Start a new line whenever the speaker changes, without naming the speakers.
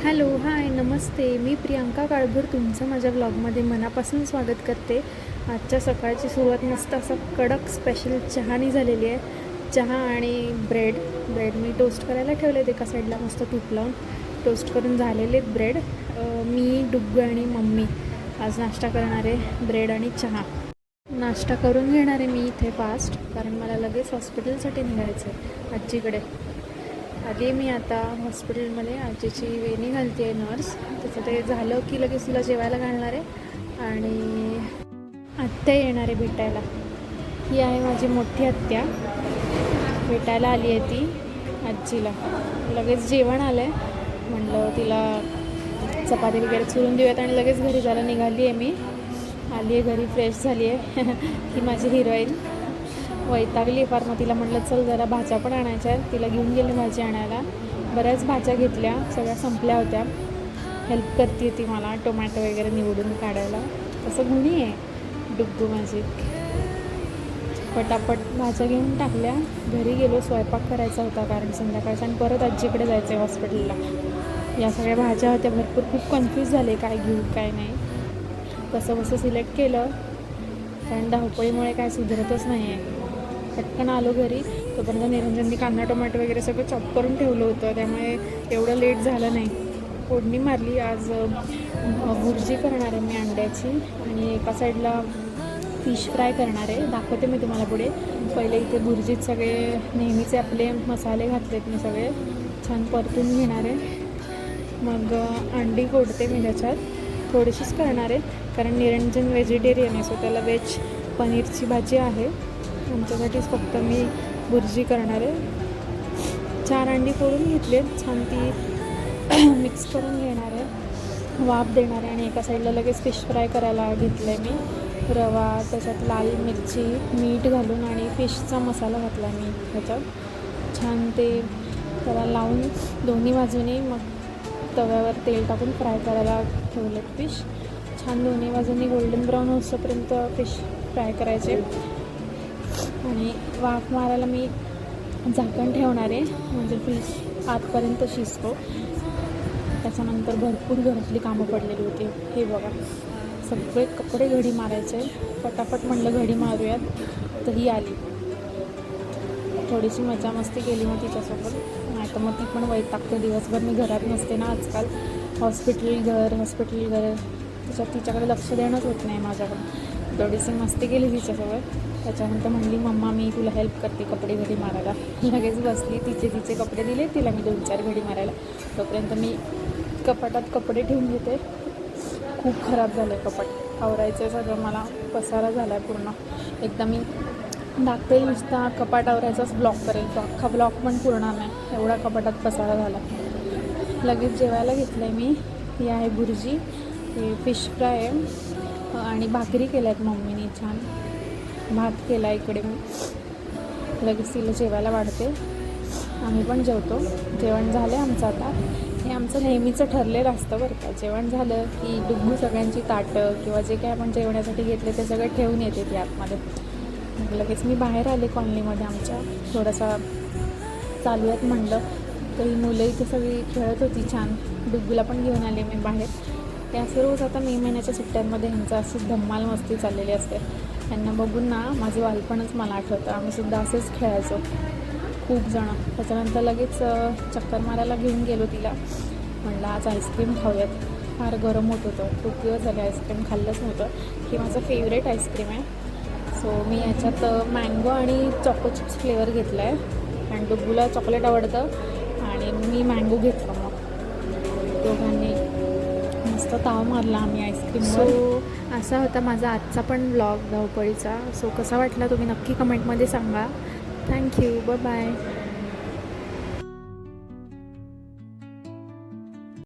Hello, हाय, नमस्ते. मी प्रियांका काळभोर तुमचं माझ्या ब्लॉगमध्ये मनापासून स्वागत करते. आजच्या सकाळची सुरुवात मस्त असं कडक स्पेशल चहानी झालेली आहे. चहा आणि ब्रेड मी टोस्ट करायला ठेवले. एका साईडला मस्त तूप लावून टोस्ट करून झालेले ब्रेड. मी, डुग्गू आणि मम्मी आज नाश्ता करणार आहे, ब्रेड आणि चहा. नाश्ता करून घेणार आहे मी इथे फास्ट, कारण मला लगेच हॉस्पिटलसाठी निघायचं आहे आजीकडे. आली मी आता हॉस्पिटलमध्ये. आजीची वेणी घालते आहे नर्स. त्याचं ते झालं की लगेच तिला जेवायला घालणार आहे आणि आत्या येणार आहे भेटायला. ही आहे माझी मोठी आत्या, भेटायला आली आहे ती आजीला. लगेच जेवण आलं आहे, म्हणलं तिला चपाती वगैरे चुरून देऊयात आणि लगेच घरी जायला निघाली आहे मी. आली आहे घरी, फ्रेश झाली आहे. ही माझी हिरोईन वैतागली फार. मग तिला म्हटलं चल जरा भाज्या पण आणायच्या आहेत. तिला घेऊन गेले भाजी आणायला. बऱ्याच भाज्या घेतल्या, सगळ्या संपल्या होत्या. हेल्प करते ती मला टोमॅटो वगैरे निवडून काढायला. तसं गुणी आहे डुग्गू माझी. पटापट भाज्या घेऊन टाकल्या. घरी गेलो, स्वयंपाक करायचा होता कारण संध्याकाळचा, आणि परत आजीकडे जायचं आहे हॉस्पिटलला. या सगळ्या भाज्या होत्या भरपूर. खूप कन्फ्यूज झाले काय घेऊ काय नाही. कसं सिलेक्ट केलं, कारण धावपळीमुळे काय सुधरतच नाही आहे. पटकन आलो घरी, तोपर्यंत निरंजननी कांदा टोमॅटो वगैरे सगळं चॉप करून ठेवलं होतं, त्यामुळे एवढं लेट झालं नाही. फोडणी मारली. आज भुर्जी करणार आहे मी अंड्याची, आणि एका साईडला फिश फ्राय करणार आहे. दाखवते मी तुम्हाला पुढे. पहिले इथे भुर्जीत सगळे नेहमीचे आपले मसाले घातलेत मी, सगळे छान परतून घेणार आहे. मग अंडी फोडते मी त्याच्यात. थोडीशीच करणार आहे कारण निरंजन व्हेजिटेरियन आहे, सो त्याला व्हेज पनीरची भाजी आहे. आमच्यासाठीच फक्त मी भुर्जी करणार आहे. 4 अंडी फोडून घेतले, छान ती मिक्स करून घेणार आहे, वाफ देणार आहे. आणि एका साईडला लगेच फिश फ्राय करायला घेतलं आहे मी. रवा, त्याच्यात लाल मिरची, मीठ घालून आणि फिशचा मसाला घातला मी ह्याच्यात. छान ते त्याला लावून दोन्ही बाजूनी मग तव्यावर तेल टाकून फ्राय करायला ठेवले फिश. छान दोन्ही बाजूंनी गोल्डन ब्राऊन होईपर्यंत फिश फ्राय करायचे. आणि वाफ मारायला मी झाकण ठेवणार आहे, म्हणजे फिश आतपर्यंत शिजतो. त्याच्यानंतर भरपूर घरातली कामं पडलेली होती. हे बघा, सगळे कपडे घडी मारायचे. पटापट म्हणलं घडी मारूयात, तर ही आली. थोडीशी मजा मस्ती केली मग तिच्यासोबत. नाही तर मग ती पण वैतागते. दिवसभर मी घरात नसते ना आजकाल. हॉस्पिटल घर त्याच्यात तिच्याकडे लक्ष देणंच होत नाही माझ्याकडं. थोडीशी मस्ती केली तिच्यासोबत. त्याच्यानंतर म्हणली मम्मा मी तुला हेल्प करते कपडे घडी मारायला. लगेच बसली. तिचे कपडे दिले तिला मी 2-4 घडी मारायला. तोपर्यंत मी कपाटात कपडे ठेवून घेते. खूप खराब झालं आहे कपाट. आवरायचं सगळं, मला पसारा झाला आहे पूर्ण. एकदा मी दाखवेल, नुसता कपाट आवरायचाच ब्लॉग करेल, तो अख्खा ब्लॉग पण पुरणार नाही, एवढा कपाटात पसारा झाला. लगेच जेवायला घेतलं आहे मी. ही आहे भुर्जी, हे फिश फ्राय आहे, आणि भाकरी केल्या आहेत मम्मीने. छान भात केला इकडे मी. लगेच तिला जेवायला वाढते, आम्ही पण जेवतो. जेवण झालं आहे आमचं आता. हे आमचं नेहमीचं ठरलेलं असतं बरं का. जेवण झालं की डुग्गू सगळ्यांची ताटं किंवा जे काय आपण जेवण्यासाठी घेतले ते सगळं ठेवून येते ती आतमध्ये. मग लगेच मी बाहेर आले कॉलनीमध्ये आमच्या. थोडासा चालूयात म्हणलं, तर ही मुलं इथे सगळी खेळत होती छान. डुग्गूला पण घेऊन आले मी बाहेर. ते असं रोज आता मे महिन्याच्या सुट्ट्यांमध्ये ह्यांचं अशी धम्माल मस्ती चाललेली असते. त्यांना बघून ना माझं बालपणच मला आठवतं. आम्हीसुद्धा असेच खेळायचो खूप जणं. त्याच्यानंतर लगेच चक्कर मारायला घेऊन गेलो तिला. म्हणलं आज आईस्क्रीम खाऊयात. फार गरम होत होतं, खूप दिवस झाले आईस्क्रीम खाल्लंच नव्हतं. ही माझं फेवरेट आईस्क्रीम आहे. सो मी याच्यात मँगो आणि चॉको चिप्स फ्लेवर घेतला आहे, आणि डुग्गूला चॉकलेट आवडतं आणि मी मँगो घेतलं. मग दोघांनी मस्त ताव मारला आम्ही आईस्क्रीम. सो असा होता माझा आजचा पण ब्लॉग धावपळीचा. सो कसा वाटला तुम्ही नक्की कमेंटमध्ये सांगा. Thank you, bye.